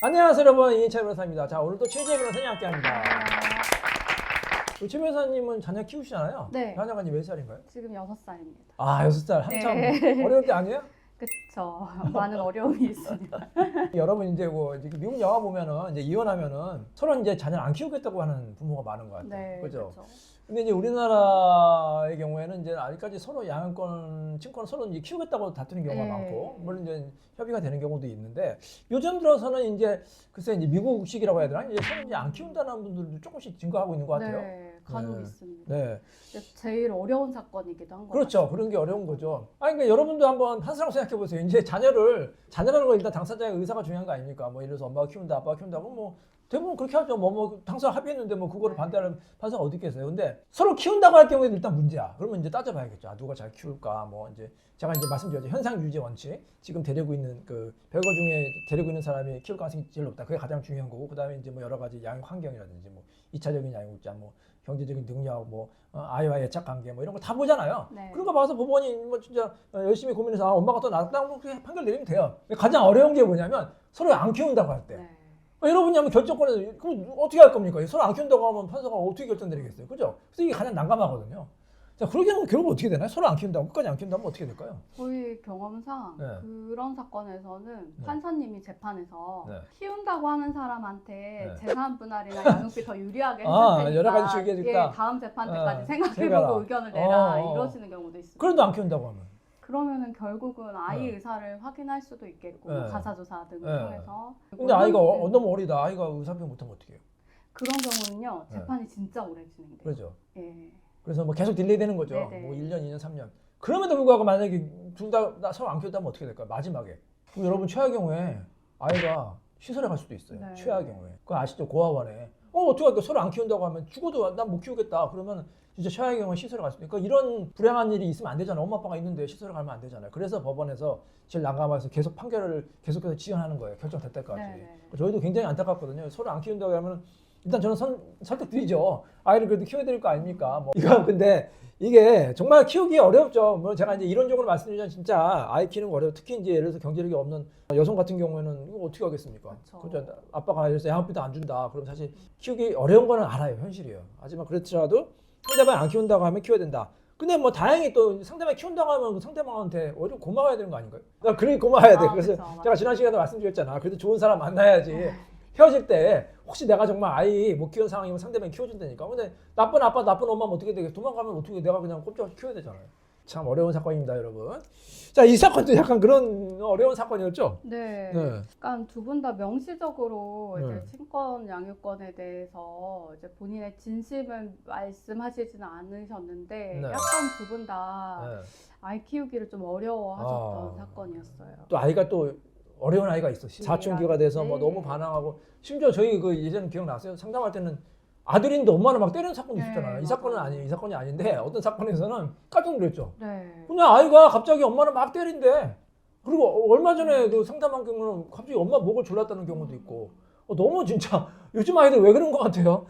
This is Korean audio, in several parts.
안녕하세요 여러분, 이인철 변호사입니다. 자, 오늘도 최재 변호사님 함께합니다. 최 변호사님은 자녀 키우시잖아요. 네. 자녀가 이제 몇 살인가요? 지금 6살입니다. 아, 6살 한참 네. 어려울 때 아니에요? 그쵸. 많은 어려움이 있습니다. 여러분 이제 뭐 이제 미국 영화 보면은 이제 이혼하면은 서로 이제 자녀를 안 키우겠다고 하는 부모가 많은 것 같아요. 네, 그죠? 그쵸. 근데 이제 우리나라의 경우에는 이제 아직까지 서로 양육권, 친권을 서로 이제 키우겠다고 다투는 경우가 네. 많고, 물론 이제 협의가 되는 경우도 있는데, 요즘 들어서는 이제 글쎄 이제 미국식이라고 해야 되나? 이제 서로 이제 안 키운다는 분들도 조금씩 증가하고 있는 것 같아요. 네, 간혹 네. 있습니다. 네. 제일 어려운 사건이기도 한 것 그렇죠. 같아요. 그런 게 어려운 거죠. 아니, 그러니까 여러분도 한번 한 사람 생각해 보세요. 이제 자녀라는 건 일단 당사자의 의사가 중요한 거 아닙니까? 뭐 예를 들어서 엄마가 키운다, 아빠가 키운다고 뭐 대부분 그렇게 하죠. 뭐 당사 합의했는데 뭐 그거를 반대하는 판사가 어디 있겠어요. 근데 서로 키운다고 할 경우에는 일단 문제야. 그러면 이제 따져봐야겠죠. 아, 누가 잘 키울까? 뭐 이제 제가 이제 말씀드렸죠. 현상 유지 원칙. 지금 데리고 있는 그 별거 중에 데리고 있는 사람이 키울 가능성이 제일 높다. 그게 가장 중요한 거고. 그다음에 이제 뭐 여러 가지 양육 환경이라든지 뭐 2차적인 양육자, 뭐 경제적인 능력, 뭐 아이와의 애착 관계, 뭐 이런 거 다 보잖아요. 네. 그런 거 봐서 법원이 뭐 진짜 열심히 고민해서 아, 엄마가 더 낫다, 뭐 그렇게 판결 내리면 돼요. 가장 어려운 게 뭐냐면 서로 안 키운다고 할 때. 네. 여러분이 하면 결정권에서 그럼 어떻게 할 겁니까? 서로 안 키운다고 하면 판사가 어떻게 결정 내리겠어요? 그죠? 그래서 이게 가장 난감하거든요. 자, 그러게 하면 결국 어떻게 되나요? 서로 안 키운다고 끝까지 안 키운다면 어떻게 될까요? 저희 경험상 네. 그런 사건에서는 네. 판사님이 재판에서 네. 키운다고 하는 사람한테 네. 재산 분할이나 양육비 더 유리하게 아, 해줄 테니까 여러 가지 얘기해주겠다. 다음 재판 때까지 생각해보고 생각해라. 의견을 내라 어. 이러시는 경우도 있습니다. 그래도 안 키운다고 하면. 그러면은 결국은 아이 네. 의사를 확인할 수도 있겠고 네. 가사조사 등을 네. 통해서 근데 아이가 너무 어리다. 아이가 의사표현 못하면 어떻게 해요? 그런 경우는요 네. 재판이 진짜 오래 진행돼요. 그렇죠. 예. 그래서 뭐 계속 딜레이 되는 거죠. 네네. 뭐 1년, 2년, 3년. 그럼에도 불구하고 만약에 둘 다 서로 안 키웠다면 어떻게 될까요? 마지막에. 그럼 여러분 최악의 경우에 아이가 시설에 갈 수도 있어요. 네. 최악의 경우에. 그거 아시죠? 고아원에. 어떻게 할까? 서로 안 키운다고 하면 죽어도 난 못 키우겠다. 그러면 진짜 최악의 경우에 시설에 갈 수도 있고 이런 불행한 일이 있으면 안 되잖아요. 엄마 아빠가 있는데 시설에 가면 안 되잖아요. 그래서 법원에서 제일 난감해서 계속 판결을 계속해서 지연하는 거예요. 결정될 때까지. 네네. 저희도 굉장히 안타깝거든요. 서로 안 키운다고 하면 일단 저는 설득드리죠. 아이를 그래도 키워야 될 거 아닙니까? 뭐 이거 근데 이게 정말 키우기 어렵죠. 뭐 제가 이제 이론적으로 말씀드리자면 진짜 아이 키우는 거 어려워. 특히 이제 예를 들어서 경제력이 없는 여성 같은 경우에는 이거 어떻게 하겠습니까? 그렇죠. 아빠가 예를 들어서 양육비도 안 준다. 그럼 사실 키우기 어려운 거는 알아요. 현실이에요. 하지만 그렇더라도 상대방이 안 키운다고 하면 키워야 된다. 근데 뭐 다행히 또 상대방이 키운다고 하면 그 상대방한테 오히려 고마워야 되는 거 아닌가요? 그러니 고마워야 돼. 그래서 그쵸, 제가 지난 시간에 말씀드렸잖아. 그래도 좋은 사람 만나야지. 헤어질 때 혹시 내가 정말 아이 못 키운 상황이면 상대방이 키워준다니까. 근데 나쁜 아빠, 나쁜 엄마면 어떻게 되겠어? 도망가면 어떻게 내가 그냥 꼼짝없이 키워야 되잖아요. 참 어려운 사건입니다, 여러분. 자, 이 사건도 약간 그런 어려운 사건이었죠? 네. 네. 약간 두 분 다 명시적으로 네. 이제 친권 양육권에 대해서 이제 본인의 진심을 말씀하시지는 않으셨는데 네. 약간 두 분 다 네. 아이 키우기를 좀 어려워하셨던 아. 사건이었어요. 또 아이가 또 어려운 아이가 있어. 사춘기가 돼서 뭐 네. 너무 반항하고 심지어 저희 그 예전에 기억나세요? 상담할 때는 아들인데 엄마를 막 때리는 사건도 네, 있었잖아요. 이 맞아요. 사건은 아니에요. 이 사건이 아닌데 어떤 사건에서는 깜짝 놀랐죠. 네. 그냥 아이가 갑자기 엄마를 막 때린대. 그리고 얼마 전에 그 상담한 경우는 갑자기 엄마 목을 졸랐다는 경우도 있고 너무 진짜 요즘 아이들 왜 그런 것 같아요?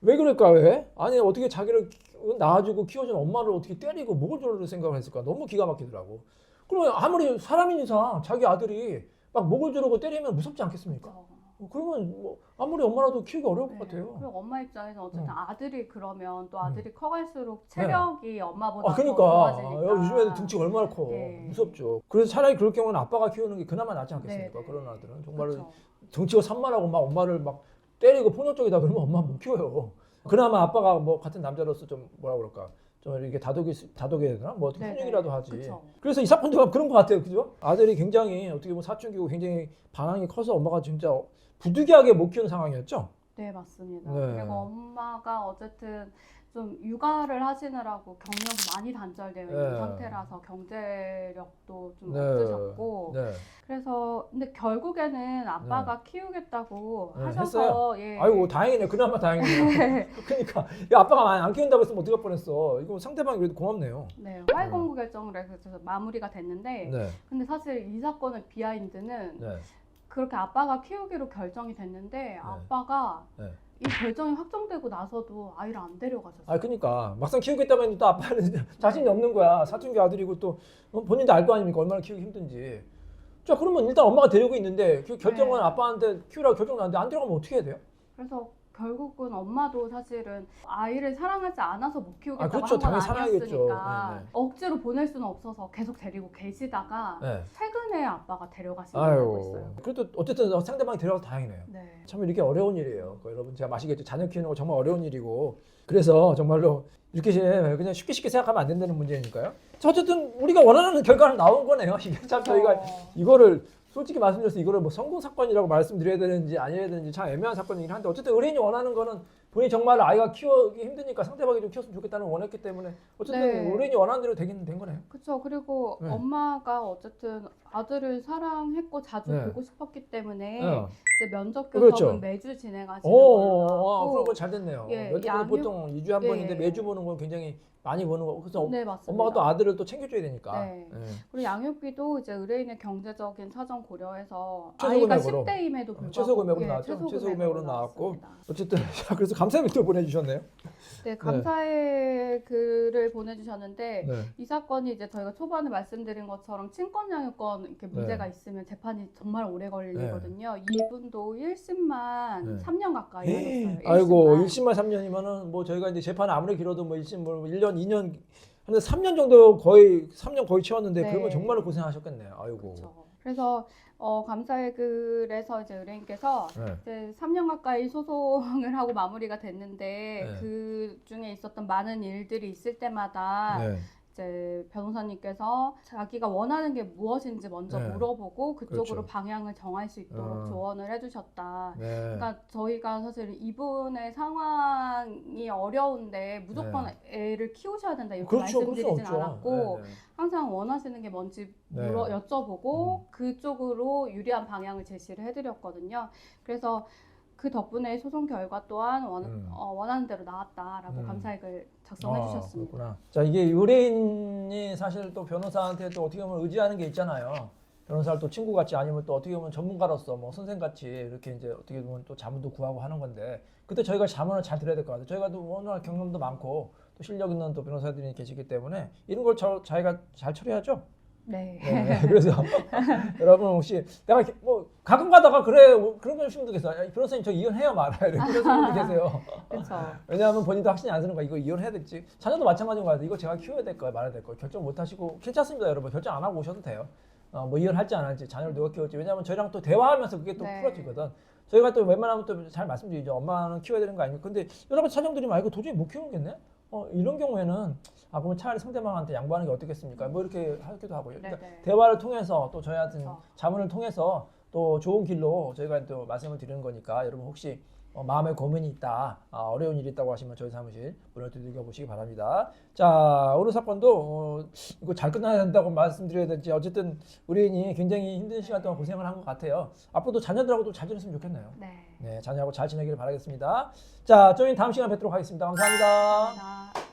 왜 그럴까 왜? 아니 어떻게 자기를 낳아주고 키워준 엄마를 어떻게 때리고 목을 조를 생각을 했을까? 너무 기가 막히더라고. 그러면 아무리 사람인 이상 자기 아들이 막 목을 조르고 때리면 무섭지 않겠습니까? 그러면 뭐 아무리 엄마라도 키우기 어려울 것 같아요. 그리고 엄마 입장에서 어쨌든 아들이 그러면 또 음. 아들이 커갈수록 체력이 엄마보다 더 그러니까 좋아지니까. 요즘에는 등치가 얼마나 커. 네. 무섭죠. 그래서 차라리 그럴 경우는 아빠가 키우는 게 그나마 낫지 않겠습니까? 네, 네. 그런 아들은 정말로 그렇죠. 등치가 산만하고 막 엄마를 막 때리고 폭력적이다 그러면 엄마 못 키워요. 그나마 아빠가 뭐 같은 남자로서 좀 뭐라 그럴까 좀 이렇게 다독여야 되나? 뭐 어떻게 네네. 훈육이라도 하지. 그쵸. 그래서 이 사건도 그런 것 같아요, 그죠? 아들이 굉장히 어떻게 보면 사춘기고 굉장히 반항이 커서 엄마가 진짜 부득이하게 못 키우는 상황이었죠. 네, 맞습니다. 네. 그리고 엄마가 어쨌든 좀 육아를 하시느라고 경력이 많이 단절되어 있는 네. 상태라서 경제력도 좀 네. 없으셨고 네. 그래서 근데 결국에는 아빠가 키우겠다고 네, 하셔서 했어요? 예. 아이고 다행이네. 그나마 다행이네요. 그러니까 야, 아빠가 많이 안 키운다고 했으면 어떡할 뻔했어. 이거 상대방이 그래도 고맙네요. 네, 화해 공고 결정을 해서 마무리가 됐는데 네. 근데 사실 이 사건의 비하인드는 네. 그렇게 아빠가 키우기로 결정이 됐는데 아빠가 네. 이 결정이 확정되고 나서도 아이를 안 데려가셨어요. 아, 그러니까 막상 키우겠다고 했는데 또 아빠는 자신이 없는 거야. 사춘기 아들이고 또 본인도 알 거 아닙니까? 얼마나 키우기 힘든지. 자, 그러면 일단 엄마가 데리고 있는데 그 결정은 네. 아빠한테 키우라고 결정 나는데 안 들어가면 어떻게 해야 돼요? 그래서 결국은 엄마도 사실은 아이를 사랑하지 않아서 못 키우겠다고 그렇죠. 한 건 당연히 사랑하겠죠. 아니었으니까 네, 네. 억지로 보낼 수는 없어서 계속 데리고 계시다가 네. 최근에 아빠가 데려가신다고 아유. 했어요. 그래도 어쨌든 상대방이 데려가서 다행이네요. 네. 참 이렇게 어려운 일이에요. 여러분 제가 아시겠죠? 자녀 키우는 거 정말 어려운 일이고 그래서 정말로 이렇게 그냥 쉽게 생각하면 안 된다는 문제니까요. 자, 어쨌든 우리가 원하는 결과는 나온 거네요. 이게 참 저희가 이거를 솔직히 말씀드려서 이거를 뭐 성공 사건이라고 말씀드려야 되는지 아니어야 되는지 참 애매한 사건이긴 한데 어쨌든 의뢰인이 원하는 거는 본인이 정말 아이가 키우기 힘드니까 상대방이 좀 키웠으면 좋겠다는 원했기 때문에 어쨌든 네. 의뢰인이 원하는 대로 된 거네요. 그렇죠. 그리고 네. 엄마가 어쨌든 아들을 사랑했고 자주 네. 보고 싶었기 때문에 어. 이제 면접 그렇죠. 교섭은 매주 진행하시는 걸로 나왔고 그런 거 잘 됐네요. 예, 면접은 양육- 보통 2주에 한 예. 번인데 매주 보는 건 굉장히 많이 보는 거. 그래서 네, 맞습니다. 엄마가 또 아들을 또 챙겨줘야 되니까. 네. 예. 그리고 양육비도 이제 의뢰인의 경제적인 사정 고려해서 최소 아이가 금액으로. 10대임에도 불구하고 최소 금액으로 예, 나왔죠. 최소 금액으로 나왔고. 나왔습니다. 어쨌든 그래서 감사 메시지 보내주셨네요. 네, 감사의 글을 보내주셨는데 네. 이 사건이 이제 저희가 초반에 말씀드린 것처럼 친권 양육권 이렇게 문제가 있으면 재판이 정말 오래 걸리거든요. 이분도 1심만 네. 3년 가까이 하셨어요. 아이고 1심만. 1심만 3년이면은 뭐 저희가 이제 재판 아무리 길어도 뭐 1심 뭐 1년 2년 근데 3년 정도 거의 3년 거의 채웠는데 네. 그러면 정말 고생하셨겠네요. 아이고. 그렇죠. 그래서 감사의 글에서 이제 의뢰인께서 네. 이제 3년 가까이 소송을 하고 마무리가 됐는데 네. 그 중에 있었던 많은 일들이 있을 때마다 네. 이제 변호사님께서 자기가 원하는 게 무엇인지 먼저 네. 물어보고 그쪽으로 그렇죠. 방향을 정할 수 있도록 조언을 해주셨다. 네. 그러니까 저희가 사실 이분의 상황이 어려운데 무조건 애를 키우셔야 된다 이렇게 그렇죠. 그럴 수 말씀드리진 없죠. 않았고 네, 네. 항상 원하시는 게 뭔지 네. 여쭤보고 그쪽으로 유리한 방향을 제시를 해드렸거든요. 그래서 그 덕분에 소송 결과 또한 원하는 대로 나왔다라고 감사의 글 작성해 주셨습니다. 그렇구나. 자, 이게 의뢰인이 사실 또 변호사한테 또 어떻게 보면 의지하는 게 있잖아요. 변호사를 또 친구같이 아니면 또 어떻게 보면 전문가로서 뭐 선생같이 이렇게 이제 어떻게 보면 또 자문도 구하고 하는 건데 그때 저희가 자문을 잘 드려야 될 것 같아요. 저희가 또 워낙 경험도 많고 또 실력 있는 또 변호사들이 계시기 때문에 이런 걸 저희가 잘 처리하죠. 네. 네, 그래서 여러분 혹시 내가 뭐 가끔 가다가 그래 그런 분도 계세요. 야, 변호사님 저 이혼해요 말아요. 이런 분도 계세요. 그렇죠. 왜냐하면 본인도 확신이 안 서는 거야. 이거 이혼해야 될지. 자녀도 마찬가지인 거 같아요. 이거 제가 키워야 될 거야 말아야 될 거야. 결정 못 하시고 괜찮습니다 여러분. 결정 안 하고 오셔도 돼요. 뭐 이혼할지 안 할지 자녀를 누가 키울지. 왜냐하면 저희랑 또 대화하면서 그게 또 네. 풀어지거든. 저희가 또 웬만하면 또 잘 말씀드리죠. 엄마는 키워야 되는 거 아니고. 근데 여러 가지 사정들이 이거 도저히 못 키우겠네. 이런 경우에는 그러면 차라리 상대방한테 양보하는 게 어떻겠습니까? 뭐 이렇게 하기도 하고요. 그러니까 네네. 대화를 통해서 또 저희한테 그렇죠. 자문을 통해서 또 좋은 길로 저희가 또 말씀을 드리는 거니까 여러분 혹시 마음에 고민이 있다, 어려운 일이 있다고 하시면 저희 사무실 문을 두들겨 보시기 바랍니다. 자, 오늘 사건도 이거 잘 끝나야 된다고 말씀드려야 될지 어쨌든 의뢰인이 굉장히 힘든 시간 동안 고생을 한 것 같아요. 앞으로도 자녀들하고도 잘 지냈으면 좋겠네요. 네. 네, 자녀하고 잘 지내기를 바라겠습니다. 자, 저희는 다음 시간에 뵙도록 하겠습니다. 감사합니다. 감사합니다.